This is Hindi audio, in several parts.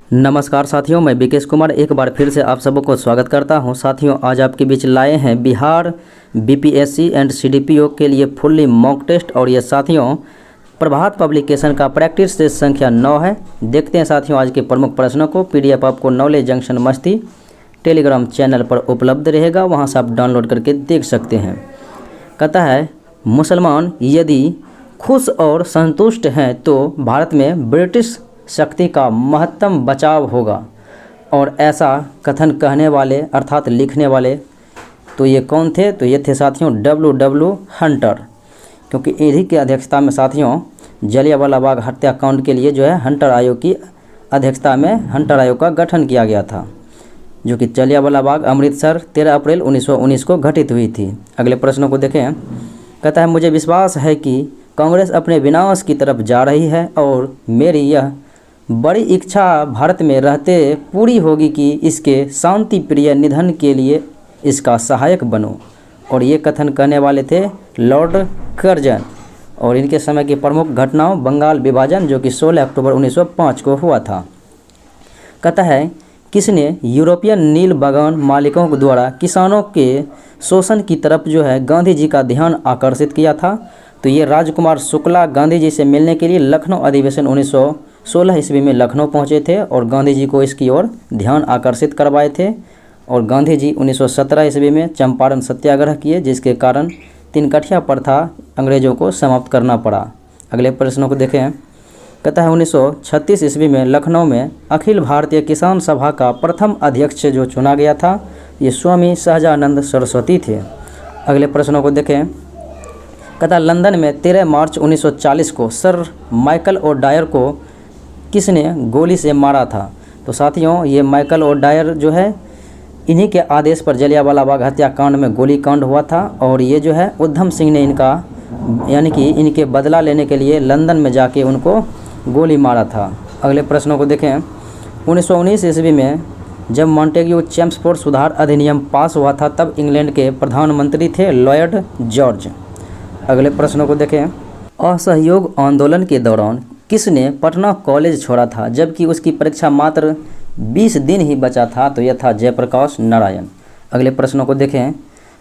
नमस्कार साथियों, मैं विकेश कुमार एक बार फिर से आप सबको स्वागत करता हूं। साथियों, आज आपके बीच लाए हैं बिहार बीपीएससी एंड सीडीपीओ के लिए फुल्ली मॉक टेस्ट। और ये साथियों प्रभात पब्लिकेशन का प्रैक्टिस टेस्ट संख्या 9 है। देखते हैं साथियों आज के प्रमुख प्रश्नों को। पीडीएफ आपको नॉलेज जंक्शन मस्ती टेलीग्राम चैनल पर उपलब्ध रहेगा, वहाँ से आप डाउनलोड करके देख सकते हैं। कहता है, मुसलमान यदि खुश और संतुष्ट हैं तो भारत में ब्रिटिश शक्ति का महत्तम बचाव होगा। और ऐसा कथन कहने वाले अर्थात लिखने वाले तो ये कौन थे? तो ये थे साथियों W हंटर, क्योंकि इन्हीं की अध्यक्षता में साथियों जलियांवाला बाग हत्याकांड के लिए जो है हंटर आयोग की अध्यक्षता में हंटर आयोग का गठन किया गया था, जो कि जलियांवाला बाग अमृतसर 13 अप्रैल 1919 को घटित हुई थी। अगले प्रश्नों को देखें। कहता है, मुझे विश्वास है कि कांग्रेस अपने विनाश की तरफ जा रही है और मेरी यह बड़ी इच्छा भारत में रहते पूरी होगी कि इसके शांति प्रिय निधन के लिए इसका सहायक बनूं। और ये कथन कहने वाले थे लॉर्ड कर्जन। और इनके समय की प्रमुख घटनाओं बंगाल विभाजन, जो कि 16 अक्टूबर 1905 को हुआ था। कहता है, किसने यूरोपियन नील बागान मालिकों के द्वारा किसानों के शोषण की तरफ जो है गांधी जी का ध्यान आकर्षित किया था? तो ये राजकुमार शुक्ला गांधी जी से मिलने के लिए लखनऊ अधिवेशन 1916 ईस्वी में लखनऊ पहुंचे थे और गांधी जी को इसकी ओर ध्यान आकर्षित करवाए थे। और गांधी जी 1917 ईस्वी में चंपारण सत्याग्रह किए, जिसके कारण तिनकठिया प्रथा अंग्रेजों को समाप्त करना पड़ा। अगले प्रश्नों को देखें। कहता है, 1936 ईस्वी में लखनऊ में अखिल भारतीय किसान सभा का प्रथम अध्यक्ष जो चुना गया था, ये स्वामी सहजानंद सरस्वती थे। अगले प्रश्नों को देखें। कहता, लंदन में 13 मार्च 1940 को सर माइकल ओडायर को किसने गोली से मारा था? तो साथियों ये माइकल ओडायर जो है इन्हीं के आदेश पर जलियांवाला बाग हत्याकांड में गोली कांड हुआ था। और ये जो है उधम सिंह ने इनका यानी कि इनके बदला लेने के लिए लंदन में जाके उनको गोली मारा था। अगले प्रश्नों को देखें। 1919 ईस्वी में जब मॉन्टेग्यू चेम्सफोर्ड सुधार अधिनियम पास हुआ था, तब इंग्लैंड के प्रधानमंत्री थे लॉर्ड जॉर्ज। अगले प्रश्नों को देखें। असहयोग आंदोलन के दौरान किसने पटना कॉलेज छोड़ा था, जबकि उसकी परीक्षा मात्र 20 दिन ही बचा था? तो यह था जयप्रकाश नारायण। अगले प्रश्नों को देखें।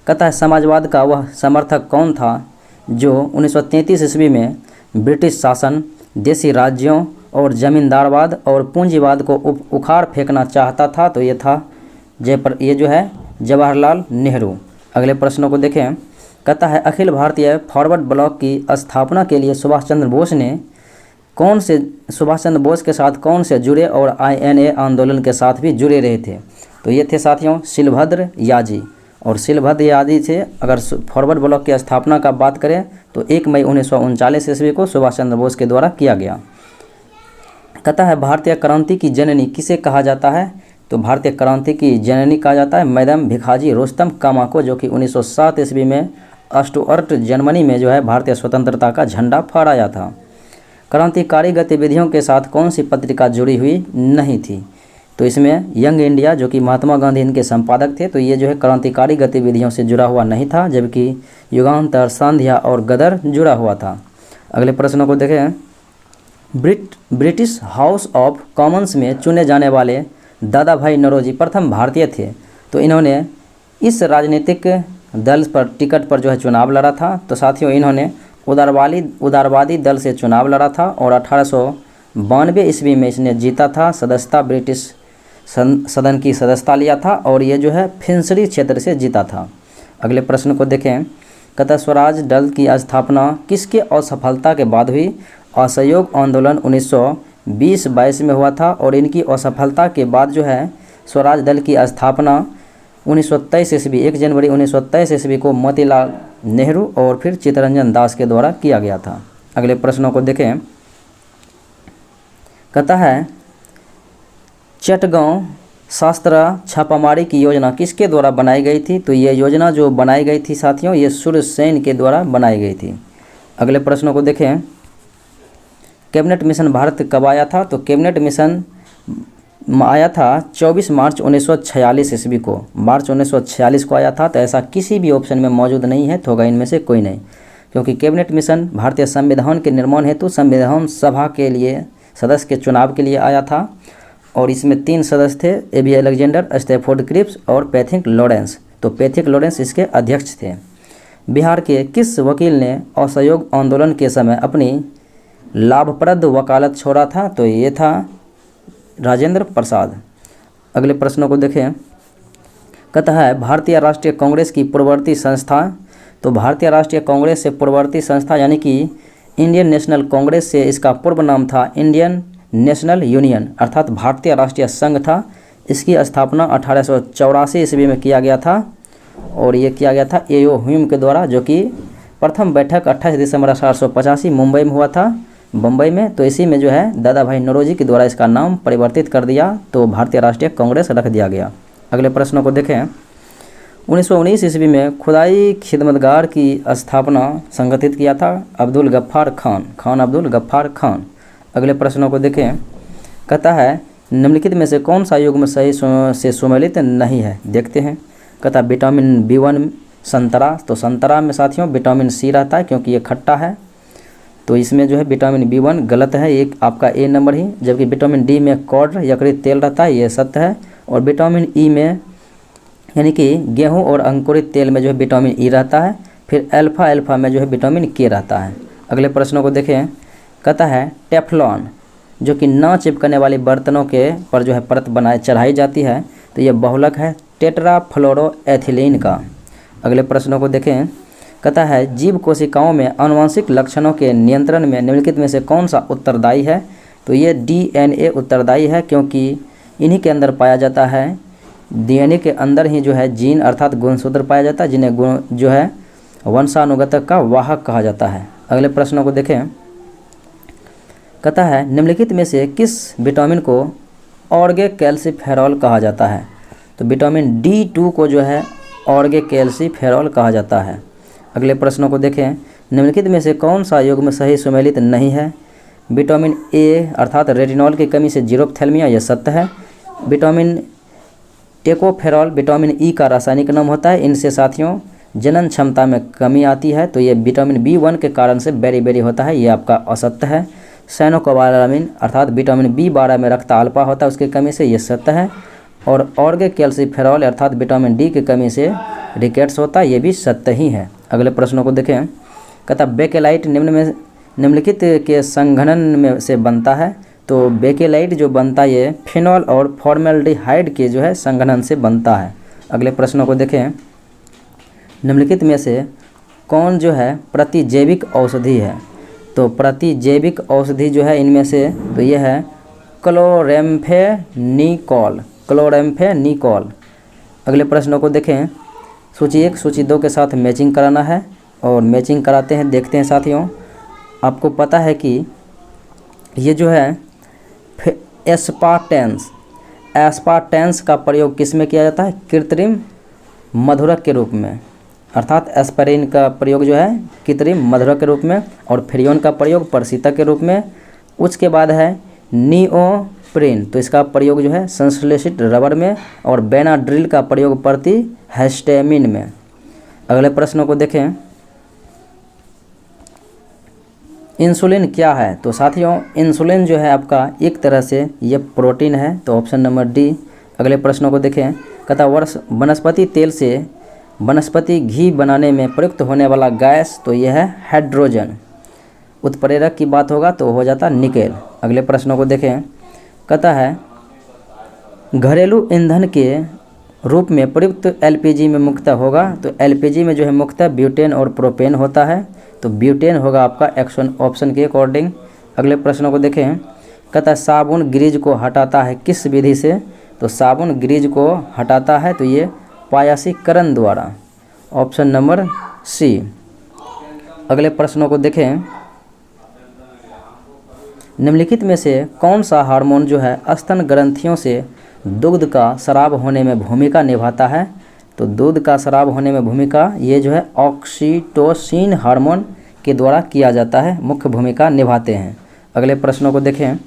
कहता है, समाजवाद का वह समर्थक कौन था जो 1933 ईस्वी में ब्रिटिश शासन, देसी राज्यों और जमींदारवाद और पूंजीवाद को उखाड़ फेंकना चाहता था? तो ये था ये जो है जवाहरलाल नेहरू। अगले प्रश्नों को देखें। कहता है, अखिल भारतीय फॉरवर्ड ब्लॉक की स्थापना के लिए सुभाष चंद्र बोस के साथ कौन से जुड़े और INA आंदोलन के साथ भी जुड़े रहे थे? तो ये थे साथियों शिलभद्र याजी। और शिलभद्र याजी थे, अगर फॉरवर्ड ब्लॉक की स्थापना का बात करें तो 1 मई 1939 ईस्वी को सुभाष चंद्र बोस के द्वारा किया गया। कहता है, भारतीय क्रांति की जननी किसे कहा जाता है? तो भारतीय क्रांति की जननी कहा जाता है मैडम भिखाजी रोस्तम कामा को, जो कि 1907 ईस्वी में स्टुअर्ट जर्मनी में जो है भारतीय स्वतंत्रता का झंडा फहराया था। क्रांतिकारी गतिविधियों के साथ कौन सी पत्रिका जुड़ी हुई नहीं थी? तो इसमें यंग इंडिया, जो कि महात्मा गांधी इनके संपादक थे, तो ये जो है क्रांतिकारी गतिविधियों से जुड़ा हुआ नहीं था, जबकि युगांतर, संध्या और गदर जुड़ा हुआ था। अगले प्रश्नों को देखें। ब्रिटिश हाउस ऑफ कॉमन्स में चुने जाने वाले दादा भाई नौरोजी प्रथम भारतीय थे। तो इन्होंने इस राजनीतिक दल पर टिकट पर जो है चुनाव लड़ा था। तो साथियों इन्होंने उदारवादी दल से चुनाव लड़ा था और 1892 ईस्वी में इसने जीता था सदस्यता, ब्रिटिश सदन की सदस्यता लिया था और ये जो है फिंसरी क्षेत्र से जीता था। अगले प्रश्न को देखें। कहता, स्वराज दल की स्थापना किसके असफलता के बाद हुई? असहयोग आंदोलन 1920-22 में हुआ था और इनकी असफलता के बाद जो है स्वराज दल की स्थापना 1923 ईस्वी 1 जनवरी 1923 ईस्वी को मोतीलाल नेहरू और फिर चित्तरंजन दास के द्वारा किया गया था। अगले प्रश्नों को देखें। कहता है, चटगांव शास्त्रा छापामारी की योजना किसके द्वारा बनाई गई थी? तो ये योजना जो बनाई गई थी साथियों ये सूर्यसेन के द्वारा बनाई गई थी। अगले प्रश्नों को देखें। कैबिनेट मिशन भारत कब आया था? तो कैबिनेट मिशन आया था 24 मार्च 1946 ईस्वी को। मार्च 1946 को आया था। तो ऐसा किसी भी ऑप्शन में मौजूद नहीं है, तो होगा इनमें से कोई नहीं, क्योंकि कैबिनेट मिशन भारतीय संविधान के निर्माण हेतु संविधान सभा के लिए सदस्य के चुनाव के लिए आया था। और इसमें 3 सदस्य थे, एबी अलेक्जेंडर, स्टैफोर्ड क्रिप्स और पैथिक लॉरेंस। तो पैथिक लॉरेंस इसके अध्यक्ष थे। बिहार के किस वकील ने असहयोग आंदोलन के समय अपनी लाभप्रद वकालत छोड़ा था? तो ये था राजेंद्र प्रसाद। अगले प्रश्नों को देखें। कहता है भारतीय राष्ट्रीय कांग्रेस की पूर्ववर्ती संस्था। तो भारतीय राष्ट्रीय कांग्रेस से पूर्ववर्ती संस्था यानी कि इंडियन नेशनल कांग्रेस से इसका पूर्व नाम था इंडियन नेशनल यूनियन, अर्थात भारतीय राष्ट्रीय संघ था। इसकी स्थापना 1884 ईस्वी में किया गया था और ये किया गया था एओ ह्यूम के द्वारा, जो कि प्रथम बैठक 28 दिसंबर 1885 मुंबई में हुआ था, बम्बई में। तो इसी में जो है दादा भाई नौरोजी के द्वारा इसका नाम परिवर्तित कर दिया, तो भारतीय राष्ट्रीय कांग्रेस रख दिया गया। अगले प्रश्नों को देखें। 1919 ईस्वी में खुदाई खिदमतगार की स्थापना संगठित किया था अब्दुल गफ्फार खान, अब्दुल गफ्फार खान। अगले प्रश्नों को देखें। कहता है निम्नलिखित में से कौन सा युग्म सही से सुमेलित नहीं है? देखते हैं। कहता है विटामिन B1 संतरा। तो संतरा में साथियों विटामिन C रहता है क्योंकि ये खट्टा है, तो इसमें जो है विटामिन B1 गलत है, एक आपका A नंबर ही। जबकि विटामिन D में कॉड यकृत तेल रहता है, ये सत्य है। और विटामिन E में यानी कि गेहूं और अंकुरित तेल में जो है विटामिन E रहता है। फिर अल्फा में जो है विटामिन K रहता है। अगले प्रश्नों को देखें। कहता है टेफ्लॉन जो कि न चिपकने वाली बर्तनों के पर जो है परत बनाए चढ़ाई जाती है, तो ये बहुलक है टेट्राफ्लोरोएथिलीन का। अगले प्रश्नों को देखें। कहता है जीव कोशिकाओं में आनुवंशिक लक्षणों के नियंत्रण में निम्नलिखित में से कौन सा उत्तरदायी है? तो ये DNA उत्तरदायी है, क्योंकि इन्हीं के अंदर पाया जाता है, DNA के अंदर ही जो है जीन अर्थात गुणसूत्र पाया जाता है, जिन्हें गुण जो है वंशानुगतक का वाहक कहा जाता है। अगले प्रश्नों को देखें। कहता है निम्नलिखित में से किस विटामिन को ऑर्गेकैल्सिफेरॉल कहा जाता है? तो विटामिन D2 को जो है ऑर्गेकैल्सिफेरॉल कहा जाता है। अगले प्रश्नों को देखें। निम्नलिखित में से कौन सा युग्म सही सुमेलित नहीं है? विटामिन A अर्थात रेटिनॉल की कमी से जीरोप्थेल्मिया, यह सत्य है। विटामिन टेकोफेरॉल विटामिन E का रासायनिक नाम होता है, इनसे साथियों जनन क्षमता में कमी आती है, तो ये विटामिन B1 के कारण से बेरी होता है, ये आपका असत्य है। साइनोकोबालामिन अर्थात विटामिन B12 में रक्त अल्फा होता है, उसकी कमी से ये सत्य है। और ऑर्गेकैल्सिफेरॉल अर्थात विटामिन D की कमी से रिकेट्स होता है, ये भी सत्य ही है। अगले प्रश्नों को देखें। कहता बेकेलाइट निम्नलिखित के संघनन में से बनता है? तो बेकेलाइट जो बनता है ये फिनॉल और फॉर्मेल्डिहाइड के जो है संघनन से बनता है। अगले प्रश्नों को देखें। निम्नलिखित में से कौन जो है प्रतिजैविक औषधि है? तो प्रतिजैविक औषधि जो है इनमें से तो यह है क्लोरेम्फेनिकोल। अगले प्रश्नों को देखें। सूची 1 सूची 2 के साथ मैचिंग कराना है और मैचिंग कराते हैं, देखते हैं साथियों। आपको पता है कि ये जो है एस्पार्टेंस का प्रयोग किस में किया जाता है? कृत्रिम मधुरक के रूप में, अर्थात एस्पारिन का प्रयोग जो है कृत्रिम मधुरक के रूप में, और फ्रियोन का प्रयोग परसीतक के रूप में। उसके बाद है नियोप्रिन, तो इसका प्रयोग जो है संश्लेषित रबर में, और बेनाड्रिल का प्रयोग प्रतिहिस्टामिन में। अगले प्रश्नों को देखें। इंसुलिन क्या है? तो साथियों इंसुलिन जो है आपका एक तरह से ये प्रोटीन है, तो ऑप्शन नंबर D। अगले प्रश्नों को देखें। कहता वनस्पति तेल से वनस्पति घी बनाने में प्रयुक्त होने वाला गैस, तो यह है हाइड्रोजन। उत्प्रेरक की बात होगा तो हो जाता निकेल। अगले प्रश्नों को देखें। कहता है घरेलू ईंधन के रूप में प्रयुक्त LPG में मुख्यतः होगा, तो LPG में जो है मुख्यतः ब्यूटेन और प्रोपेन होता है, तो ब्यूटेन होगा आपका ऑप्शन के अकॉर्डिंग। अगले प्रश्नों को देखें। कहता है साबुन ग्रीज को हटाता है किस विधि से? तो साबुन ग्रीज को हटाता है तो ये पायासीकरण द्वारा, ऑप्शन नंबर C। अगले प्रश्नों को देखें। निम्नलिखित में से कौन सा हार्मोन जो है स्तन ग्रंथियों से दुग्ध का स्राव होने में भूमिका निभाता है? तो दूध का स्राव होने में भूमिका ये जो है ऑक्सीटोसिन हार्मोन के द्वारा किया जाता है, मुख्य भूमिका निभाते हैं। अगले प्रश्नों को देखें।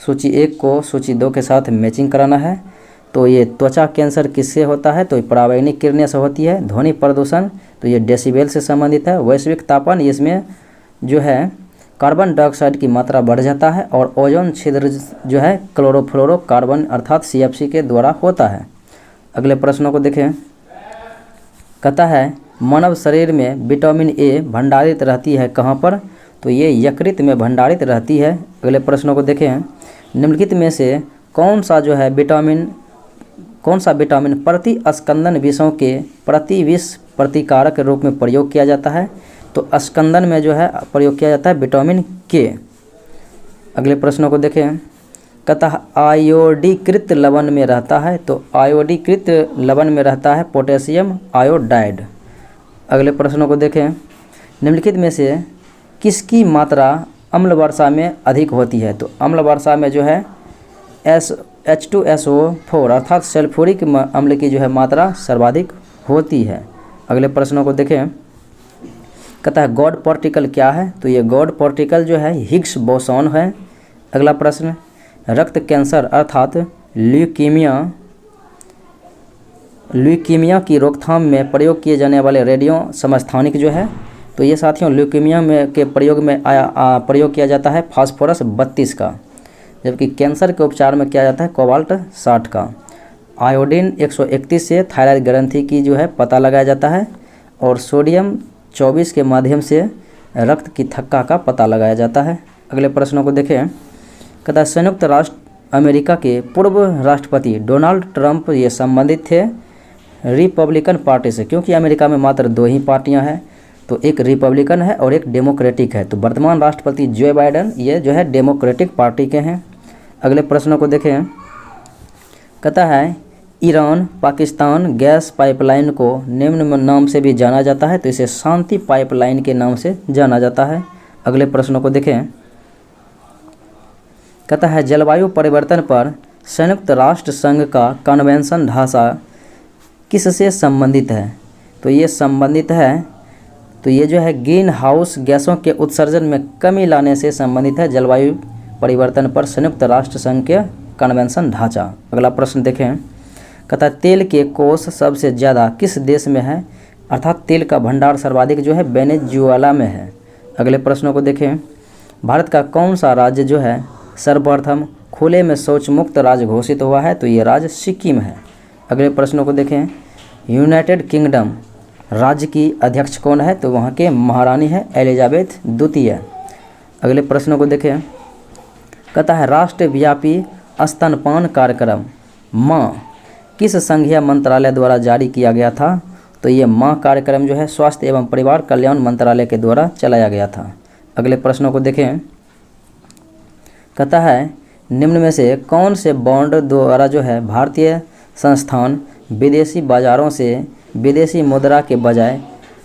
सूची 1 को सूची 2 के साथ मैचिंग कराना है। तो ये त्वचा कैंसर किससे होता है? तो पराबैंगनी किरणें से होती है। ध्वनि प्रदूषण तो ये डेसिबल से संबंधित है। वैश्विक तापन इसमें जो है कार्बन डाइऑक्साइड की मात्रा बढ़ जाता है और ओजोन छिद्र जो है क्लोरोफ्लोरोकार्बन अर्थात CFC के द्वारा होता है। अगले प्रश्नों को देखें। कहता है मानव शरीर में विटामिन ए भंडारित रहती है कहाँ पर, तो ये यकृत में भंडारित रहती है। अगले प्रश्नों को देखें। निम्नलिखित में से कौन सा विटामिन प्रति स्कंदन विषों के प्रति विष प्रतिकारक के रूप में प्रयोग किया जाता है, तो स्कंदन में जो है प्रयोग किया जाता है विटामिन के। अगले प्रश्नों को देखें। कहता है आयोडीकृत लवण में रहता है, तो आयोडीकृत लवण में रहता है पोटेशियम आयोडाइड। अगले प्रश्नों को देखें। निम्नलिखित में से किसकी मात्रा अम्ल वर्षा में अधिक होती है, तो अम्ल वर्षा में जो है H2SO4 अर्थात सल्फ्यूरिक अम्ल की जो है मात्रा सर्वाधिक होती है। अगले प्रश्नों को देखें। कहता है गॉड पार्टिकल क्या है, तो ये गॉड पार्टिकल जो है हिग्स बोसॉन है। अगला प्रश्न। रक्त कैंसर अर्थात ल्यूकीमिया की रोकथाम में प्रयोग किए जाने वाले रेडियो समस्थानिक जो है, तो ये साथियों ल्यूकीमिया में के प्रयोग किया जाता है फास्फोरस 32 का, जबकि कैंसर के उपचार में किया जाता है कोबाल्ट 60 का। आयोडीन 131 से थायराइड ग्रंथि की जो है पता लगाया जाता है, और सोडियम 24 के माध्यम से रक्त की थक्का का पता लगाया जाता है। अगले प्रश्नों को देखें। कहता है संयुक्त राष्ट्र अमेरिका के पूर्व राष्ट्रपति डोनाल्ड ट्रंप ये संबंधित थे रिपब्लिकन पार्टी से, क्योंकि अमेरिका में मात्र 2 ही पार्टियां हैं, तो एक रिपब्लिकन है और एक डेमोक्रेटिक है। तो वर्तमान राष्ट्रपति जो बाइडेन ये जो है डेमोक्रेटिक पार्टी के हैं। अगले प्रश्नों को देखें। कहता है ईरान पाकिस्तान गैस पाइपलाइन को निम्न नाम से भी जाना जाता है, तो इसे शांति पाइपलाइन के नाम से जाना जाता है। अगले प्रश्नों को देखें। कहता है जलवायु परिवर्तन पर संयुक्त राष्ट्र संघ का कन्वेंशन ढांचा किससे संबंधित है, तो ये संबंधित है, तो ये जो है ग्रीन हाउस गैसों के उत्सर्जन में कमी लाने से संबंधित है जलवायु परिवर्तन पर संयुक्त राष्ट्र संघ के कन्वेंशन ढांचा। अगला प्रश्न देखें। कहता है तेल के कोष सबसे ज़्यादा किस देश में है, अर्थात तेल का भंडार सर्वाधिक जो है वेनेजुएला में है। अगले प्रश्नों को देखें। भारत का कौन सा राज्य जो है सर्वप्रथम खुले में शौच मुक्त राज्य घोषित हुआ है, तो ये राज्य सिक्किम है। अगले प्रश्नों को देखें। यूनाइटेड किंगडम राज्य की अध्यक्ष कौन है, तो वहाँ के महारानी है एलिजाबेथ द्वितीय। अगले प्रश्नों को देखें। कहता है राष्ट्रव्यापी स्तनपान कार्यक्रम माँ किस संघीय मंत्रालय द्वारा जारी किया गया था, तो ये माँ कार्यक्रम जो है स्वास्थ्य एवं परिवार कल्याण मंत्रालय के द्वारा चलाया गया था। अगले प्रश्नों को देखें। कहता है निम्न में से कौन से बॉन्ड द्वारा जो है भारतीय संस्थान विदेशी बाजारों से विदेशी मुद्रा के बजाय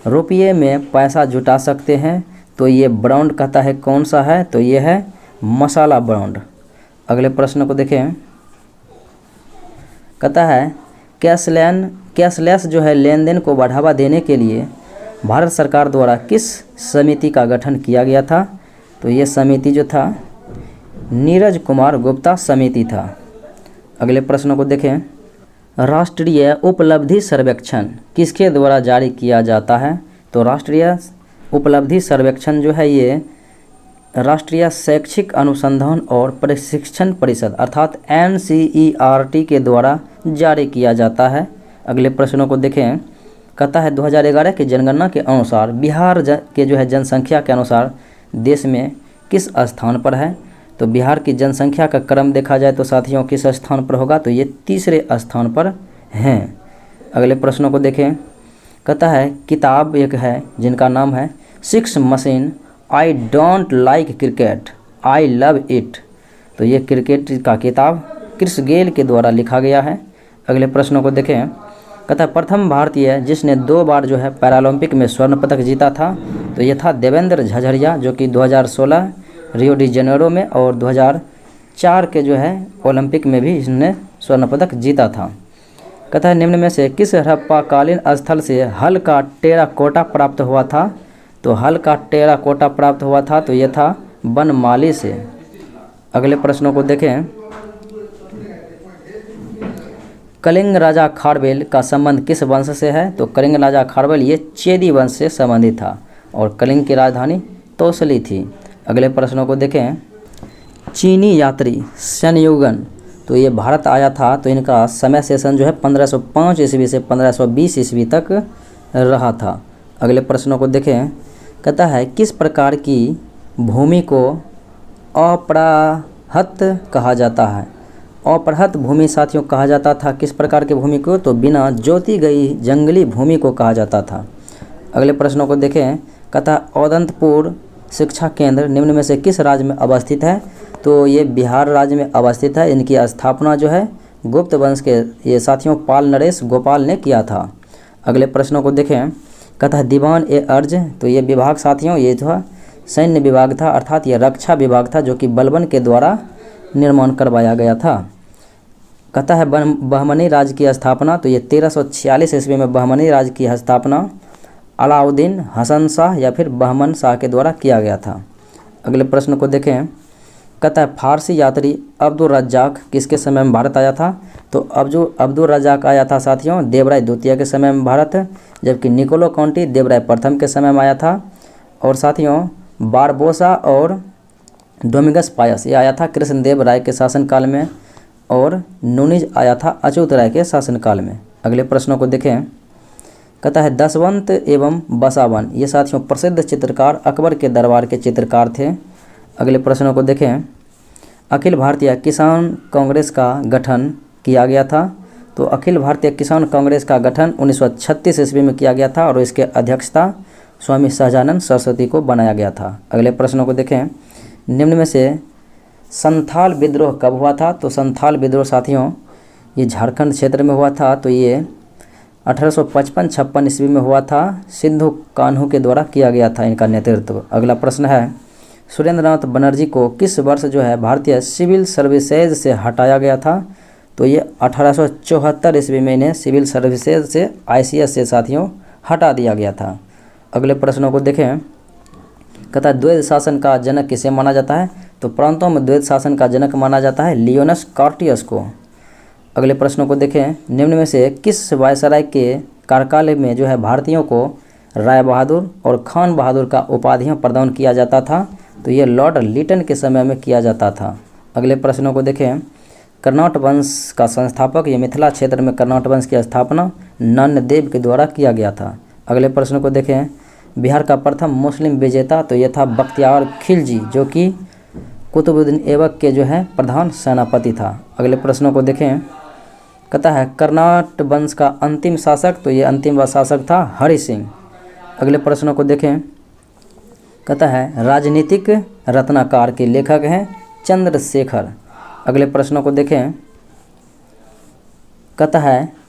रुपये में पैसा जुटा सकते हैं, तो ये बॉन्ड कहता है कौन सा है, तो ये है मसाला बॉन्ड। अगले प्रश्न को देखें। कहता है कैशलेस जो है लेन देन को बढ़ावा देने के लिए भारत सरकार द्वारा किस समिति का गठन किया गया था, तो ये समिति जो था नीरज कुमार गुप्ता समिति था। अगले प्रश्नों को देखें। राष्ट्रीय उपलब्धि सर्वेक्षण किसके द्वारा जारी किया जाता है, तो राष्ट्रीय उपलब्धि सर्वेक्षण जो है ये राष्ट्रीय शैक्षिक अनुसंधान और प्रशिक्षण परिषद अर्थात NCERT के द्वारा जारी किया जाता है। अगले प्रश्नों को देखें। कहता है 2011 की जनगणना के अनुसार बिहार के जो है जनसंख्या के अनुसार देश में किस स्थान पर है, तो बिहार की जनसंख्या का क्रम देखा जाए तो साथियों किस स्थान पर होगा, तो ये तीसरे स्थान पर हैं। अगले प्रश्नों को देखें। कहता है किताब एक है जिनका नाम है 6 machine I don't like cricket I love it, तो ये क्रिकेट का किताब क्रिस गेल के द्वारा लिखा गया है। अगले प्रश्नों को देखें। कहता है प्रथम भारतीय जिसने 2 बार जो है पैरालंपिक में स्वर्ण पदक जीता था, तो ये था देवेंद्र झाझड़िया जो कि 2016 रियो डी जेनेरो में और 2004 के जो है ओलंपिक में भी इसने स्वर्ण पदक जीता था। कहता है निम्न में से किस हड़प्पाकालीन स्थल से हल का टेराकोटा प्राप्त हुआ था, तो हल का टेराकोटा प्राप्त हुआ था, तो यह था बनमाली से। अगले प्रश्नों को देखें। कलिंग राजा खारवेल का संबंध किस वंश से है, तो कलिंग राजा खारवेल ये चेदी वंश से संबंधित था और कलिंग की राजधानी तौसली थी। अगले प्रश्नों को देखें। चीनी यात्री सेनयुगन तो ये भारत आया था, तो इनका समय सेशन जो है 1505 ईस्वी से 1520 ईस्वी तक रहा था। अगले प्रश्नों को देखें। कहता है किस प्रकार की भूमि को अपराहत कहा जाता है। अपराहत भूमि साथियों कहा जाता था किस प्रकार की भूमि को, तो बिना जोती गई जंगली भूमि को कहा जाता था। अगले प्रश्नों को देखें। कहता है औदंतपुर शिक्षा केंद्र निम्न में से किस राज्य में अवस्थित है, तो ये बिहार राज्य में अवस्थित है। इनकी स्थापना जो है गुप्त वंश के ये साथियों पाल नरेश गोपाल ने किया था। अगले प्रश्नों को देखें। कहता है दीवान ए अर्ज तो ये विभाग साथियों ये था सैन्य विभाग था, अर्थात ये रक्षा विभाग था जो कि बलबन के द्वारा निर्माण करवाया गया था। कहता है बहमनी राज्य की स्थापना तो ये 1346 ईस्वी में बहमनी राज्य की स्थापना अलाउद्दीन हसन शाह या फिर बहमन शाह के द्वारा किया गया था। अगले प्रश्न को देखें। कहता है फारसी यात्री अब्दुल रज्जाक किसके समय में भारत आया था, तो अब्दुल रज्जाक आया था साथियों देवराय द्वितीय के समय में भारत, जबकि निकोलो काउंटी देवराय प्रथम के समय में आया था। और साथियों बारबोसा और डोमिंगस पायस ये आया था कृष्णदेव राय के शासनकाल में, और नूनिज आया था अच्युत राय के शासनकाल में। अगले प्रश्नों को देखें। कहता है दशवंत एवं बसावन ये साथियों प्रसिद्ध चित्रकार अकबर के दरबार के चित्रकार थे। अगले प्रश्नों को देखें। अखिल भारतीय किसान कांग्रेस का गठन किया गया था, तो अखिल भारतीय किसान कांग्रेस का गठन 1936 ईस्वी में किया गया था और इसके अध्यक्षता स्वामी सहजानंद सरस्वती को बनाया गया था। अगले प्रश्नों को देखें। निम्न में से संथाल विद्रोह कब हुआ था, तो संथाल विद्रोह साथियों ये झारखंड क्षेत्र में हुआ था, तो ये 1855-56 ईस्वी में हुआ था। सिद्धू कान्हू के द्वारा किया गया था इनका नेतृत्व। अगला प्रश्न है सुरेंद्रनाथ बनर्जी को किस वर्ष जो है भारतीय सिविल सर्विसेज से हटाया गया था, तो ये 1874 ईस्वी में इन्हें सिविल सर्विसेज से ICS से साथियों हटा दिया गया था। अगले प्रश्नों को देखें। कहता है द्वैध शासन का जनक किसे माना जाता है, तो प्रांतों में द्वैध शासन का जनक माना जाता है लियोनस कार्टियस को। अगले प्रश्नों को देखें। निम्न में से किस वायसराय के कार्यकाल में जो है भारतीयों को राय बहादुर और खान बहादुर का उपाधियां प्रदान किया जाता था, तो ये लॉर्ड लिटन के समय में किया जाता था। अगले प्रश्नों को देखें। कर्नाट वंश का संस्थापक ये मिथिला क्षेत्र में कर्नाट वंश की स्थापना नन्नदेव के द्वारा किया गया था। अगले प्रश्नों को देखें। बिहार का प्रथम मुस्लिम विजेता तो ये था बख्तियार खिलजी जो कि कुतुबुद्दीन ऐबक के जो है प्रधान सेनापति था। अगले प्रश्नों को देखें। कहता है कर्नाट वंश का अंतिम शासक तो ये अंतिम शासक था हरि सिंह। अगले प्रश्नों को देखें। कहता है राजनीतिक रत्नाकर के लेखक हैं चंद्रशेखर। अगले प्रश्नों को देखें। कहता है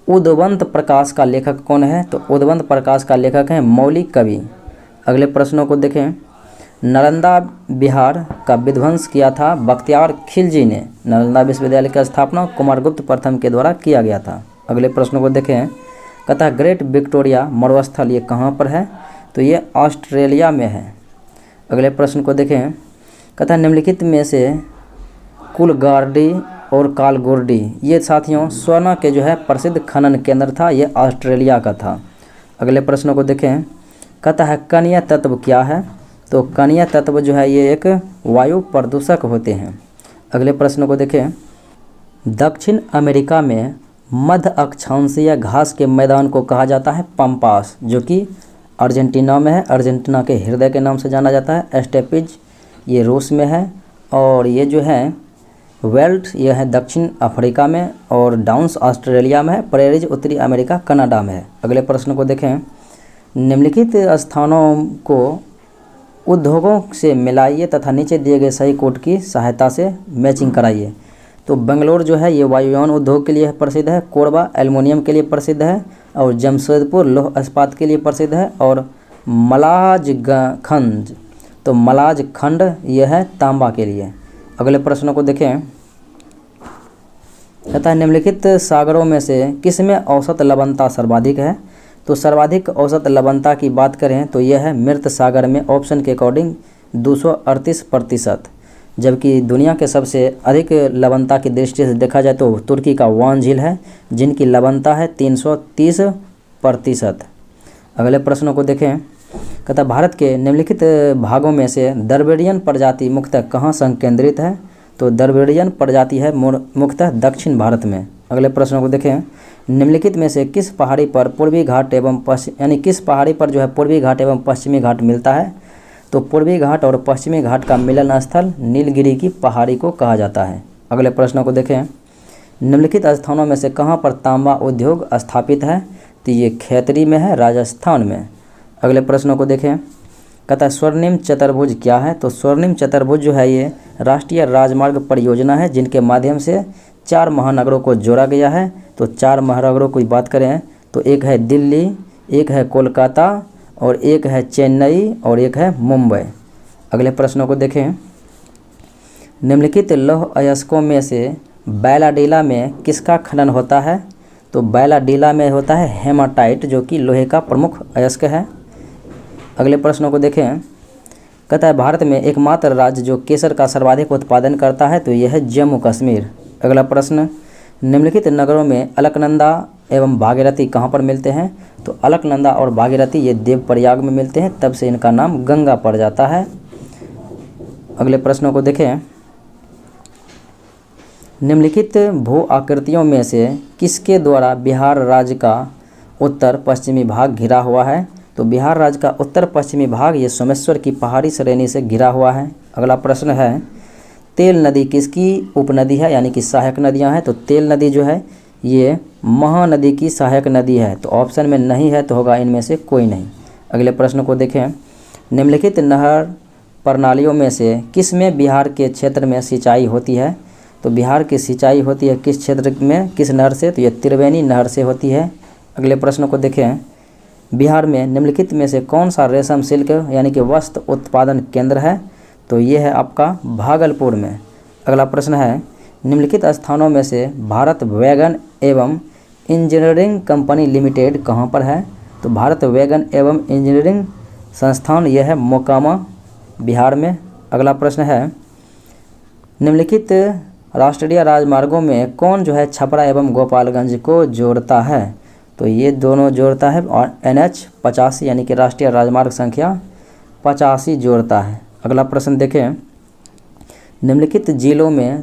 उद्वंत प्रकाश का लेखक कौन है, तो उद्वंत प्रकाश का लेखक है मौलिक कवि। अगले प्रश्नों को देखें। नालंदा बिहार का विध्वंस किया था बख्तियार खिलजी ने। नालंदा विश्वविद्यालय की स्थापना कुमारगुप्त प्रथम के द्वारा किया गया था। अगले प्रश्नों को देखें। कहता है ग्रेट विक्टोरिया मरुस्थल ये कहाँ पर है, तो ये ऑस्ट्रेलिया में है। अगले प्रश्न को देखें। कहता है निम्नलिखित में से कुलगार्डी और कालगोर्डी ये साथियों सोना के जो है प्रसिद्ध खनन केंद्र था, ये ऑस्ट्रेलिया का था। अगले प्रश्नों को देखें। कहता है कणीय तत्व क्या है, तो कणीय तत्व जो है ये एक वायु प्रदूषक होते हैं। अगले प्रश्न को देखें। दक्षिण अमेरिका में मध्य अक्षांशीय घास के मैदान को कहा जाता है पम्पास जो कि अर्जेंटीना में है, अर्जेंटीना के हृदय के नाम से जाना जाता है। एस्टेपिज ये रूस में है, और ये जो है वेल्ट ये है दक्षिण अफ्रीका में, और डाउन्स ऑस्ट्रेलिया में है। प्रेरीज उत्तरी अमेरिका कनाडा में है। अगले प्रश्न को देखें। निम्नलिखित स्थानों को उद्योगों से मिलाइए तथा नीचे दिए गए सही कोड की सहायता से मैचिंग कराइए। तो बेंगलोर जो है ये वायुयान उद्योग के लिए प्रसिद्ध है, कोरबा एल्युमिनियम के लिए प्रसिद्ध है, और जमशेदपुर लौह इस्पात के लिए प्रसिद्ध है, और मलाजखंड तो मलाजखंड यह है तांबा के लिए। अगले प्रश्नों को देखें। कहता है निम्नलिखित सागरों में से किसमें औसत लवणता सर्वाधिक है, तो सर्वाधिक औसत लवणता की बात करें तो यह है मृत सागर में ऑप्शन के अकॉर्डिंग 238%, जबकि दुनिया के सबसे अधिक लवणता की दृष्टि से देखा जाए तो तुर्की का वान झील है जिनकी लवणता है 330%। अगले प्रश्नों को देखें। कहता भारत के निम्नलिखित भागों में से द्रविड़ियन प्रजाति मुख्यतः कहाँ संकेंद्रित है? तो द्रविड़ियन प्रजाति है मुख्यतः दक्षिण भारत में। अगले प्रश्नों को देखें, निम्नलिखित में से किस पहाड़ी पर पूर्वी घाट एवं पश्चिम यानी किस पहाड़ी पर जो है पूर्वी घाट एवं पश्चिमी घाट मिलता है? तो पूर्वी घाट और पश्चिमी घाट का मिलन स्थल नीलगिरी की पहाड़ी को कहा जाता है। अगले प्रश्नों को देखें, निम्नलिखित स्थानों में से कहाँ पर तांबा उद्योग स्थापित है? तो ये खैतरी में है, राजस्थान में। अगले प्रश्नों को देखें, कहता है स्वर्णिम चतुर्भुज क्या है? तो स्वर्णिम चतुर्भुज जो है ये राष्ट्रीय राजमार्ग परियोजना है जिनके माध्यम से 4 महानगरों को जोड़ा गया है। तो 4 महानगरों की बात करें तो एक है दिल्ली, एक है कोलकाता और एक है चेन्नई और एक है मुंबई। अगले प्रश्नों को देखें, निम्नलिखित लौह अयस्कों में से बैलाडीला में किसका खनन होता है? तो बैलाडीला में होता है हेमाटाइट जो कि लोहे का प्रमुख अयस्क है। अगले प्रश्नों को देखें, कहता है भारत में एकमात्र राज्य जो केसर का सर्वाधिक उत्पादन करता है तो यह है जम्मू कश्मीर। अगला प्रश्न, निम्नलिखित नगरों में अलकनंदा एवं भागीरथी कहाँ पर मिलते हैं? तो अलकनंदा और भागीरथी ये देवप्रयाग में मिलते हैं, तब से इनका नाम गंगा पड़ जाता है। अगले प्रश्नों को देखें, निम्नलिखित भू आकृतियों में से किसके द्वारा बिहार राज्य का उत्तर पश्चिमी भाग घिरा हुआ है? तो बिहार राज्य का उत्तर पश्चिमी भाग ये सोमेश्वर की पहाड़ी श्रेणी से घिरा हुआ है। अगला प्रश्न है, तेल नदी किसकी उपनदी है यानी कि सहायक नदियां हैं? तो तेल नदी जो है ये महानदी की सहायक नदी है। तो ऑप्शन में नहीं है तो होगा इनमें से कोई नहीं। अगले प्रश्न को देखें, निम्नलिखित नहर प्रणालियों में से किस में बिहार के क्षेत्र में सिंचाई होती है? तो बिहार की सिंचाई होती है किस क्षेत्र में, किस नहर से? तो ये त्रिवेणी नहर से होती है। अगले प्रश्न को देखें, बिहार में निम्नलिखित में से कौन सा रेशम सिल्क यानी कि वस्त्र उत्पादन केंद्र है? तो ये है आपका भागलपुर में। अगला प्रश्न है, निम्नलिखित स्थानों में से भारत वैगन एवं इंजीनियरिंग कंपनी लिमिटेड कहाँ पर है? तो भारत वैगन एवं इंजीनियरिंग संस्थान यह है मोकामा, बिहार में। अगला प्रश्न है, निम्नलिखित राष्ट्रीय राजमार्गों में कौन जो है छपरा एवं गोपालगंज को जोड़ता है? तो ये दोनों जोड़ता है और NH 85 यानी कि राष्ट्रीय राजमार्ग संख्या 85 जोड़ता है। अगला प्रश्न देखें, निम्नलिखित जिलों में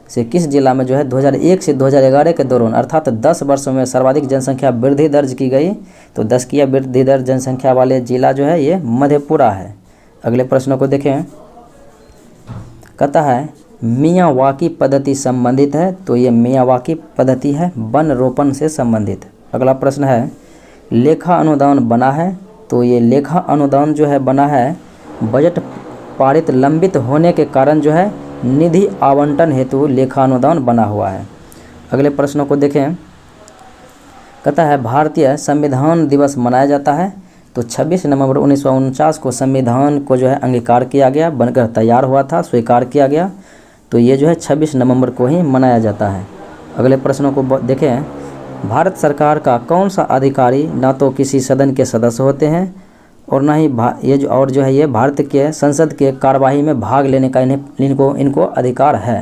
से किस जिला में जो है 2001 से 2011 के दौरान अर्थात 10 वर्षों में सर्वाधिक जनसंख्या वृद्धि दर्ज की गई? तो 10 की वृद्धि दर जनसंख्या वाले जिला जो है ये मधेपुरा है। अगले प्रश्नों को देखें, कहता है मियावाकी पद्धति संबंधित है? तो ये मियावाकी पद्धति है वन रोपण से संबंधित। अगला प्रश्न है, लेखा अनुदान बना है? तो ये लेखा अनुदान जो है बना है बजट पारित लंबित होने के कारण जो है निधि आवंटन हेतु लेखा अनुदान बना हुआ है। अगले प्रश्नों को देखें, कहता है भारतीय संविधान दिवस मनाया जाता है? तो 26 नवंबर 1949 को संविधान को जो है अंगीकार किया गया, बनकर तैयार हुआ था, स्वीकार किया गया। तो ये जो है 26 नवंबर को ही मनाया जाता है। अगले प्रश्नों को देखें, भारत सरकार का कौन सा अधिकारी ना तो किसी सदन के सदस्य होते हैं और ना ही जो है ये भारत के संसद के कार्यवाही में भाग लेने का इनको अधिकार है,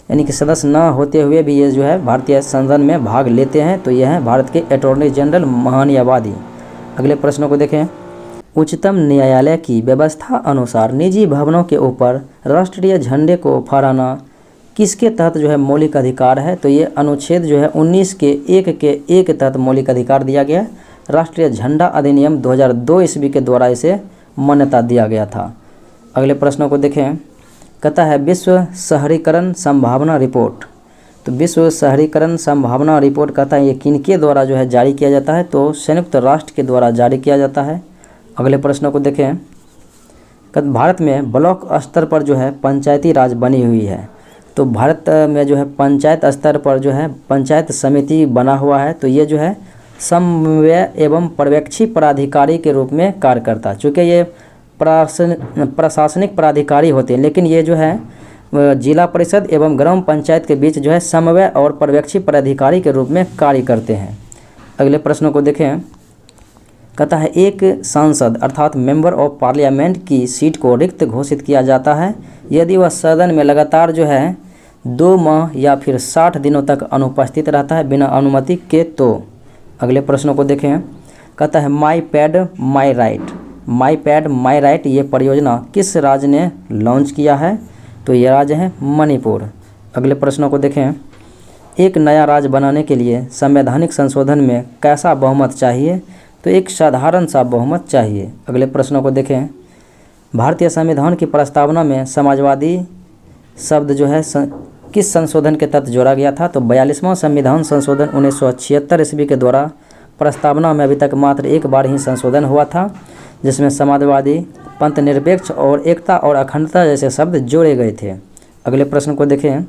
यानी कि सदस्य न होते हुए भी ये जो है भारतीय संसद में भाग लेते हैं। तो ये है भारत के अटॉर्नी जनरल महान्यायवादी। अगले प्रश्नों को देखें, उच्चतम न्यायालय की व्यवस्था अनुसार निजी भवनों के ऊपर राष्ट्रीय झंडे को फहराना किसके तहत जो है मौलिक अधिकार है? तो ये अनुच्छेद जो है 19 के 1 के 1 के तहत मौलिक अधिकार दिया गया। राष्ट्रीय झंडा अधिनियम 2002 ईस्वी के द्वारा इसे मान्यता दिया गया था। अगले प्रश्नों को देखें, कहता है विश्व शहरीकरण संभावना रिपोर्ट। तो विश्व शहरीकरण संभावना रिपोर्ट कहता है ये किनके द्वारा जो है जारी किया जाता है? तो संयुक्त राष्ट्र के द्वारा जारी किया जाता है। अगले प्रश्नों को देखें, भारत में ब्लॉक स्तर पर जो है पंचायती राज बनी हुई है। तो भारत में जो है पंचायत स्तर पर जो है पंचायत समिति बना हुआ है। तो ये जो है समन्वय एवं पर्यवेक्षी प्राधिकारी के रूप में कार्य करता है। चूँकि ये प्रशासनिक प्राधिकारी होते हैं, लेकिन ये जो है जिला परिषद एवं ग्राम पंचायत के बीच जो है समन्वय और पर्यवेक्षी प्राधिकारी के रूप में कार्य करते हैं। अगले प्रश्नों को देखें, कहता है एक सांसद अर्थात मेंबर ऑफ पार्लियामेंट की सीट को रिक्त घोषित किया जाता है यदि वह सदन में लगातार जो है 2 माह या फिर 60 दिनों तक अनुपस्थित रहता है बिना अनुमति के। तो अगले प्रश्नों को देखें, कहता है my pad my right. My pad my right ये परियोजना किस राज्य ने लॉन्च किया है? तो ये राज्य है मणिपुर। अगले प्रश्नों को देखें। एक नया राज्य बनाने के लिए संवैधानिक संशोधन में कैसा बहुमत चाहिए? तो एक साधारण सा बहुमत चाहिए। अगले प्रश्नों को देखें। भारतीय संविधान की प्रस्तावना में समाजवादी शब्द जो है किस संशोधन के तहत जोड़ा गया था? तो 42वां संविधान संशोधन 1976 ईस्वी के द्वारा प्रस्तावना में अभी तक मात्र एक बार ही संशोधन हुआ था, जिसमें समाजवादी, पंथ निरपेक्ष और एकता और अखंडता जैसे शब्द जोड़े गए थे। अगले प्रश्न को देखें।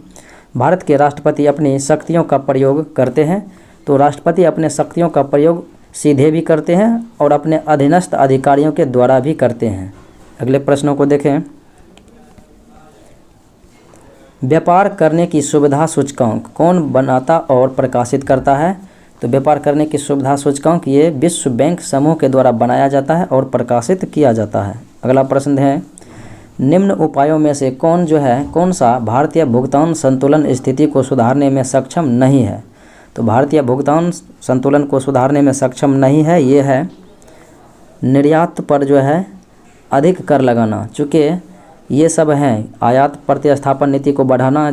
भारत के राष्ट्रपति अपनी शक्तियों का प्रयोग करते हैं? तो राष्ट्रपति अपने शक्तियों का प्रयोग सीधे भी करते हैं और अपने अधीनस्थ अधिकारियों के द्वारा भी करते हैं। अगले प्रश्नों को देखें। व्यापार करने की सुविधा सूचकांक कौन बनाता और प्रकाशित करता है? तो व्यापार करने की सुविधा सूचकांक ये विश्व बैंक समूह के द्वारा बनाया जाता है और प्रकाशित किया जाता है। अगला प्रश्न है, निम्न उपायों में से कौन सा भारतीय भुगतान संतुलन स्थिति को सुधारने में सक्षम नहीं है? तो भारतीय भुगतान संतुलन को सुधारने में सक्षम नहीं है, ये है निर्यात पर जो है अधिक कर लगाना। चूँकि ये सब हैं आयात प्रतिस्थापन नीति को बढ़ाना,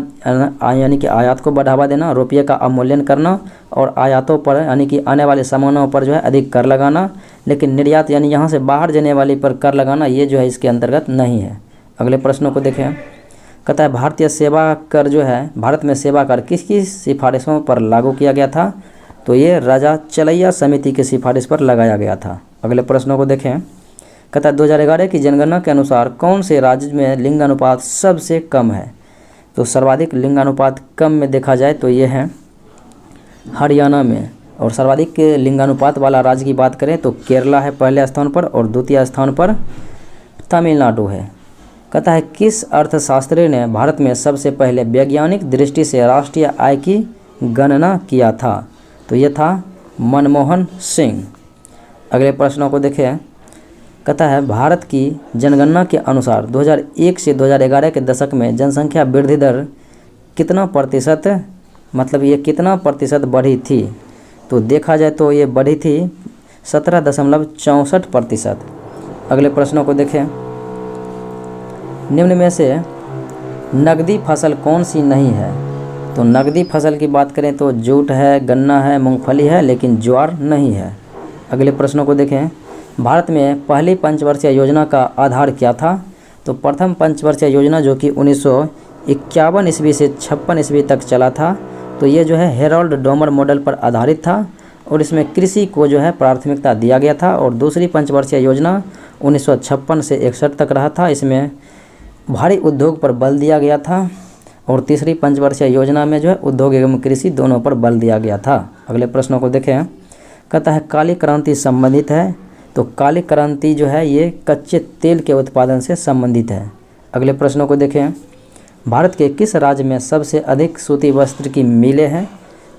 यानी कि आयात को बढ़ावा देना, रुपये का अवमूल्यन करना और आयातों पर यानी कि आने वाले सामानों पर जो है अधिक कर लगाना, लेकिन निर्यात यानी यहाँ से बाहर जाने वाली पर कर लगाना ये जो है इसके अंतर्गत नहीं है। अगले प्रश्नों को देखें। कहता है भारतीय सेवा कर जो है भारत में सेवा कर किसकी सिफारिशों पर लागू किया गया था? तो ये राजा चलैया समिति की सिफारिश पर लगाया गया था। अगले प्रश्नों को देखें। कहता है 2011 की जनगणना के अनुसार कौन से राज्य में लिंगानुपात सबसे कम है? तो सर्वाधिक लिंगानुपात कम में देखा जाए तो ये है हरियाणा में, और सर्वाधिक लिंगानुपात वाला राज्य की बात करें तो केरला है पहले स्थान पर और द्वितीय स्थान पर तमिलनाडु है। कहता है किस अर्थशास्त्री ने भारत में सबसे पहले वैज्ञानिक दृष्टि से राष्ट्रीय आय की गणना किया था? तो ये था मनमोहन सिंह। अगले प्रश्नों को देखें। कहता है भारत की जनगणना के अनुसार 2001 से 2011 के दशक में जनसंख्या वृद्धि दर कितना प्रतिशत, मतलब ये कितना प्रतिशत बढ़ी थी? तो देखा जाए तो ये बढ़ी थी 17.64%। अगले प्रश्नों को देखें। निम्न में से नकदी फसल कौन सी नहीं है? तो नकदी फसल की बात करें तो जूट है, गन्ना है, मूंगफली है, लेकिन ज्वार नहीं है। अगले प्रश्नों को देखें। भारत में पहली पंचवर्षीय योजना का आधार क्या था? तो प्रथम पंचवर्षीय योजना जो कि 1951 ईस्वी से 56 ईस्वी तक चला था, तो ये जो है हेरोल्ड डोमर मॉडल पर आधारित था और इसमें कृषि को जो है प्राथमिकता दिया गया था। और दूसरी पंचवर्षीय योजना 1956 से 61 तक रहा था, इसमें भारी उद्योग पर बल दिया गया था। और तीसरी पंचवर्षीय योजना में जो है उद्योग एवं कृषि दोनों पर बल दिया गया था। अगले प्रश्नों को देखें। कहता है काली क्रांति संबंधित है? तो काली क्रांति जो है ये कच्चे तेल के उत्पादन से संबंधित है। अगले प्रश्नों को देखें। भारत के किस राज्य में सबसे अधिक सूती वस्त्र की मिलें हैं?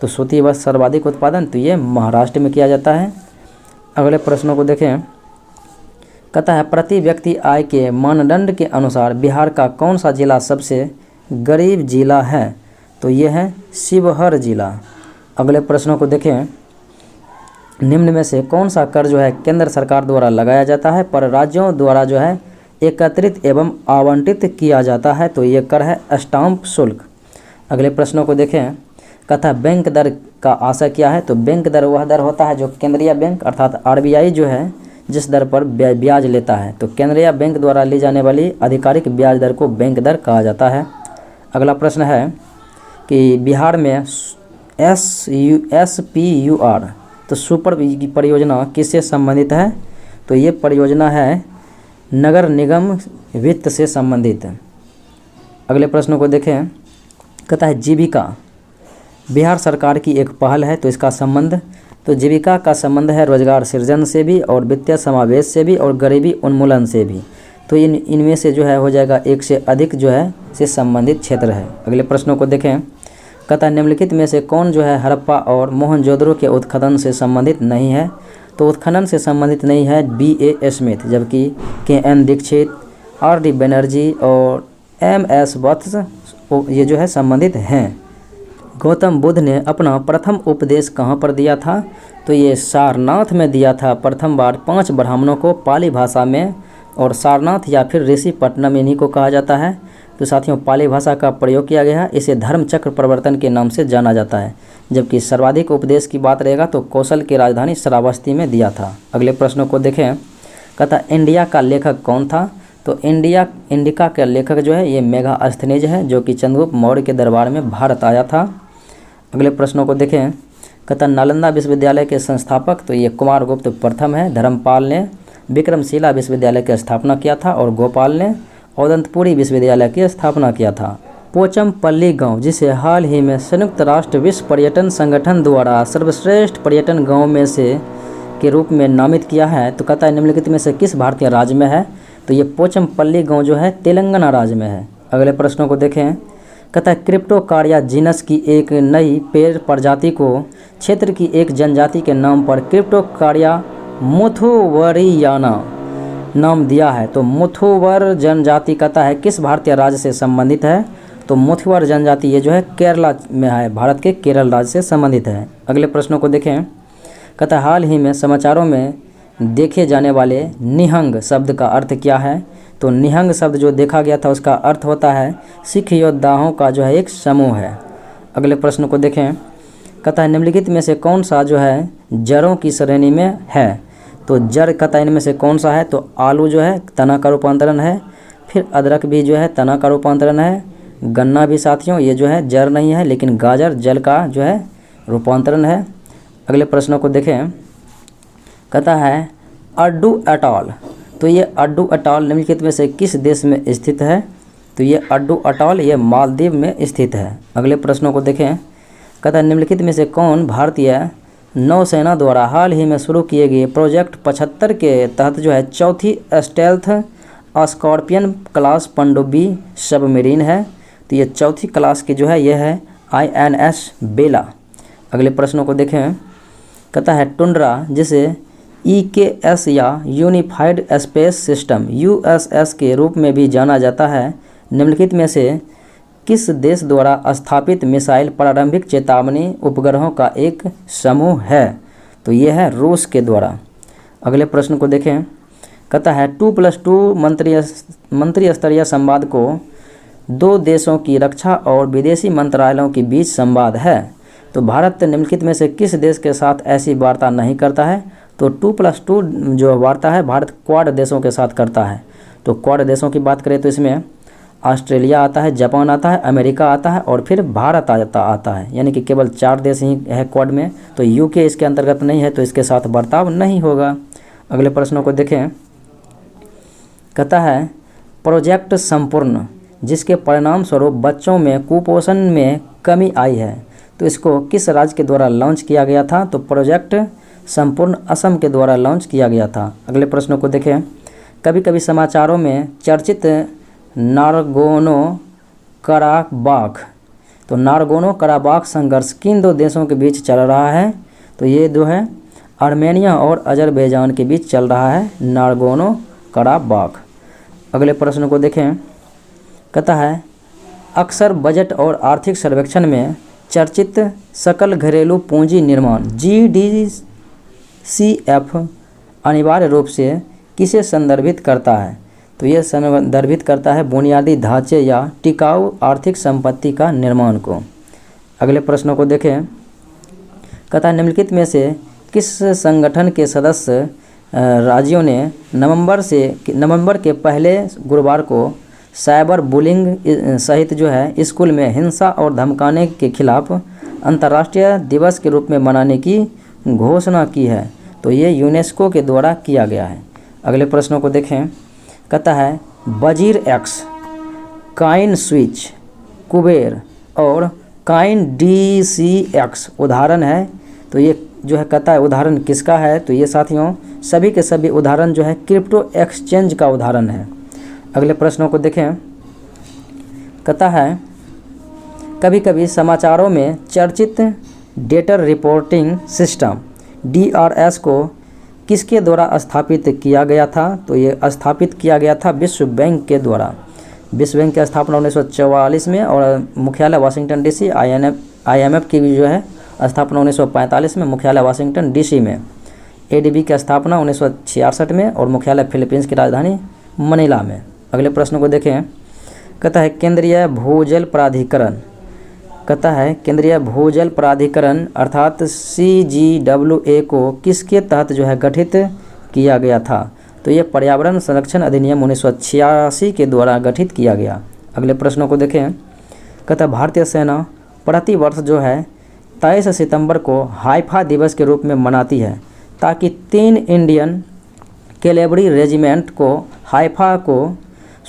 तो सूती वस्त्र सर्वाधिक उत्पादन तो ये महाराष्ट्र में किया जाता है। अगले प्रश्नों को देखें। कहता है प्रति व्यक्ति आय के मानदंड के अनुसार बिहार का कौन सा जिला सबसे गरीब जिला है? तो ये है शिवहर जिला। अगले प्रश्नों को देखें। निम्न में से कौन सा कर जो है केंद्र सरकार द्वारा लगाया जाता है पर राज्यों द्वारा जो है एकत्रित एवं आवंटित किया जाता है? तो ये कर है स्टाम्प शुल्क। अगले प्रश्नों को देखें। कहता है बैंक दर का आशय क्या है? तो बैंक दर वह दर होता है जो केंद्रीय बैंक अर्थात आरबीआई जो है जिस दर पर ब्याज लेता है। तो केंद्रीय बैंक द्वारा ली जाने वाली आधिकारिक ब्याज दर को बैंक दर कहा जाता है। अगला प्रश्न है कि बिहार में SPUR तो सुपर परियोजना किससे संबंधित है? तो ये परियोजना है नगर निगम वित्त से संबंधित। अगले प्रश्नों को देखें। कहता है जीविका बिहार सरकार की एक पहल है, तो इसका संबंध तो जीविका का संबंध है रोजगार सृजन से भी और वित्तीय समावेश से भी और गरीबी उन्मूलन से भी। तो इनमें से जो है हो जाएगा एक से अधिक जो है से संबंधित क्षेत्र है। अगले प्रश्नों को देखें। कहता है निम्नलिखित में से कौन जो है हड़प्पा और मोहनजोदड़ो के उत्खनन से संबंधित नहीं है? तो उत्खनन से संबंधित नहीं है B.A. स्मिथ, जबकि K.N. दीक्षित, R.D. बनर्जी और M.S. वत्स ये जो है संबंधित हैं। गौतम बुद्ध ने अपना प्रथम उपदेश कहाँ पर दिया था? तो ये सारनाथ में दिया था प्रथम बार 5 ब्राह्मणों को पाली भाषा में, और सारनाथ या फिर ऋषिपट्टनम इन्हीं को कहा जाता है। तो साथियों, पाली भाषा का प्रयोग किया गया है, इसे धर्म चक्र प्रवर्तन के नाम से जाना जाता है। जबकि सर्वाधिक उपदेश की बात रहेगा तो कौशल की राजधानी श्रावस्ती में दिया था। अगले प्रश्नों को देखें। कहता इंडिया का लेखक कौन था? तो इंडिका का लेखक जो है ये मेगास्थनीज है, जो कि चंद्रगुप्त मौर्य के दरबार में भारत आया था। अगले प्रश्नों को देखें। कहता नालंदा विश्वविद्यालय के संस्थापक तो ये कुमारगुप्त प्रथम है। धर्मपाल ने विक्रमशिला विश्वविद्यालय की स्थापना किया था, और गोपाल ने औदंतपुरी विश्वविद्यालय की स्थापना किया था। पोचमपल्ली गांव, जिसे हाल ही में संयुक्त राष्ट्र विश्व पर्यटन संगठन द्वारा सर्वश्रेष्ठ पर्यटन गांव में से के रूप में नामित किया है, तो कहता है निम्नलिखित में से किस भारतीय राज्य में है? तो ये पोचमपल्ली गांव जो है तेलंगाना राज्य में है। अगले प्रश्नों को देखें। कहता है क्रिप्टोकारिया जीनस की एक नई पेड़ प्रजाति को क्षेत्र की एक जनजाति के नाम पर क्रिप्टोकारिया मुथुवरियाना नाम दिया है। तो मुथुवर जनजाति कहता है किस भारतीय राज्य से संबंधित है? तो मुथुवर जनजाति ये जो है केरला में है, भारत के केरल राज्य से संबंधित है। अगले प्रश्नों को देखें। कहता है हाल ही में समाचारों में देखे जाने वाले निहंग शब्द का अर्थ क्या है? तो निहंग शब्द जो देखा गया था उसका अर्थ होता है सिख योद्धाओं का जो है एक समूह है। अगले प्रश्न को देखें। कहता है निम्नलिखित में से कौन सा जो है जड़ों की श्रेणी में है? तो जड़ कहता है इनमें से कौन सा है? तो आलू जो है तना का रूपांतरण है, फिर अदरक भी जो है तना का रूपांतरण है, गन्ना भी साथियों ये जो है जड़ नहीं है, लेकिन गाजर जल का जो है रूपांतरण है। अगले प्रश्नों को देखें। कहता है अड्डू अटॉल, तो ये अड्डू अटॉल निम्नलिखित में से किस देश में स्थित है? तो ये अड्डू अटॉल ये मालदीव में स्थित है। अगले प्रश्नों को देखें। कहता है निम्नलिखित में से कौन भारतीय नौसेना द्वारा हाल ही में शुरू किए गए प्रोजेक्ट 75 के तहत जो है चौथी स्टेल्थ स्कॉर्पियन क्लास पनडुब्बी सबमरीन है? तो ये चौथी क्लास की जो है यह है INS बेला। अगले प्रश्नों को देखें। कहता है टुंड्रा, जिसे EKS या यूनिफाइड स्पेस सिस्टम USS के रूप में भी जाना जाता है, निम्नलिखित में से किस देश द्वारा स्थापित मिसाइल प्रारंभिक चेतावनी उपग्रहों का एक समूह है? तो ये है रूस के द्वारा। अगले प्रश्न को देखें। कहता है 2+2 मंत्री स्तरीय संवाद को 2 देशों की रक्षा और विदेशी मंत्रालयों के बीच संवाद है। तो भारत निम्नलिखित में से किस देश के साथ ऐसी वार्ता नहीं करता है? तो 2+2 जो वार्ता है भारत क्वाड देशों के साथ करता है। तो क्वाड देशों की बात करें तो इसमें ऑस्ट्रेलिया आता है, जापान आता है, अमेरिका आता है और फिर भारत आता है, यानी कि केवल 4 देश ही है क्वाड में। तो यूके इसके अंतर्गत नहीं है, तो इसके साथ बर्ताव नहीं होगा। अगले प्रश्नों को देखें। कहता है प्रोजेक्ट संपूर्ण, जिसके परिणाम स्वरूप बच्चों में कुपोषण में कमी आई है, तो इसको किस राज्य के द्वारा लॉन्च किया गया था? तो प्रोजेक्ट संपूर्ण असम के द्वारा लॉन्च किया गया था। अगले प्रश्नों को देखें। कभी कभी समाचारों में चर्चित नारगोनो कराबाख, तो नारगोनो कराबाख संघर्ष किन 2 देशों के बीच चल रहा है? तो ये जो है आर्मेनिया और अजरबैजान के बीच चल रहा है नारगोनो कराबाख। अगले प्रश्न को देखें। कहता है अक्सर बजट और आर्थिक सर्वेक्षण में चर्चित सकल घरेलू पूंजी निर्माण GDCF अनिवार्य रूप से किसे संदर्भित करता है? तो यह संदर्भित करता है बुनियादी ढांचे या टिकाऊ आर्थिक संपत्ति का निर्माण को। अगले प्रश्नों को देखें। कहता है निम्नलिखित में से किस संगठन के सदस्य राज्यों ने नवंबर के पहले गुरुवार को साइबर बुलिंग सहित जो है स्कूल में हिंसा और धमकाने के खिलाफ अंतर्राष्ट्रीय दिवस के रूप में मनाने की घोषणा की है? तो ये यूनेस्को के द्वारा किया गया है। अगले प्रश्नों को देखें। कहता है वजीर एक्स, काइन स्विच, कुबेर और काइन DCX उदाहरण है। तो ये जो है कहता है उदाहरण किसका है? तो ये साथियों सभी के सभी उदाहरण जो है क्रिप्टो एक्सचेंज का उदाहरण है। अगले प्रश्नों को देखें। कहता है कभी कभी समाचारों में चर्चित डेटा रिपोर्टिंग सिस्टम DRS को किसके द्वारा स्थापित किया गया था? तो ये स्थापित किया गया था विश्व बैंक के द्वारा। विश्व बैंक की स्थापना 1944 में और मुख्यालय वाशिंगटन DC IMF की भी जो है स्थापना 1945 में, मुख्यालय वाशिंगटन DC में। ADB की स्थापना 1966 में और मुख्यालय फिलीपींस की राजधानी मनीला में। अगले प्रश्न को देखें। कहता है केंद्रीय भूजल प्राधिकरण, कहता है केंद्रीय भूजल प्राधिकरण अर्थात CGWA को किसके तहत जो है गठित किया गया था? तो ये पर्यावरण संरक्षण अधिनियम 1986 के द्वारा गठित किया गया। अगले प्रश्नों को देखें। कहता है भारतीय सेना प्रति वर्ष जो है 23 सितंबर को हाइफा दिवस के रूप में मनाती है ताकि 3 इंडियन कैवेलरी रेजिमेंट को हाइफा को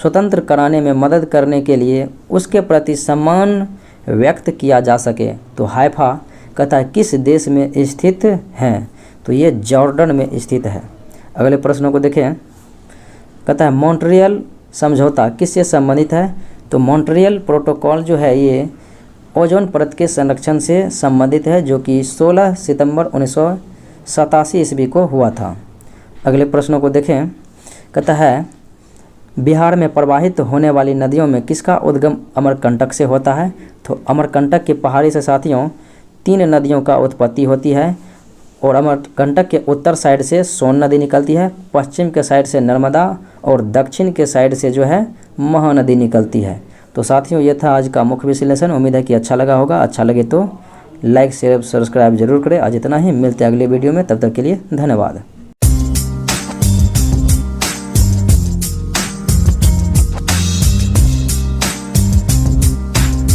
स्वतंत्र कराने में मदद करने के लिए उसके प्रति सम्मान व्यक्त किया जा सके। तो हाइफा कहता है किस देश में स्थित है? तो ये जॉर्डन में स्थित है। अगले प्रश्नों को देखें। कहता है मॉन्ट्रियल समझौता किससे संबंधित है? तो मॉन्ट्रियल प्रोटोकॉल जो है ये ओजोन परत के संरक्षण से संबंधित है, जो कि 16 सितंबर 1987 ईस्वी को हुआ था। अगले प्रश्नों को देखें। कहता है बिहार में प्रवाहित होने वाली नदियों में किसका उद्गम अमरकंटक से होता है? तो अमरकंटक की पहाड़ी से साथियों 3 नदियों का उत्पत्ति होती है और अमरकंटक के उत्तर साइड से सोन नदी निकलती है, पश्चिम के साइड से नर्मदा और दक्षिण के साइड से जो है महानदी निकलती है। तो साथियों ये था आज का मुख्य विश्लेषण। उम्मीद है कि अच्छा लगा होगा। अच्छा लगे तो लाइक शेयर सब्सक्राइब जरूर करें। आज इतना ही, मिलते हैं अगले वीडियो में, तब तक के लिए धन्यवाद।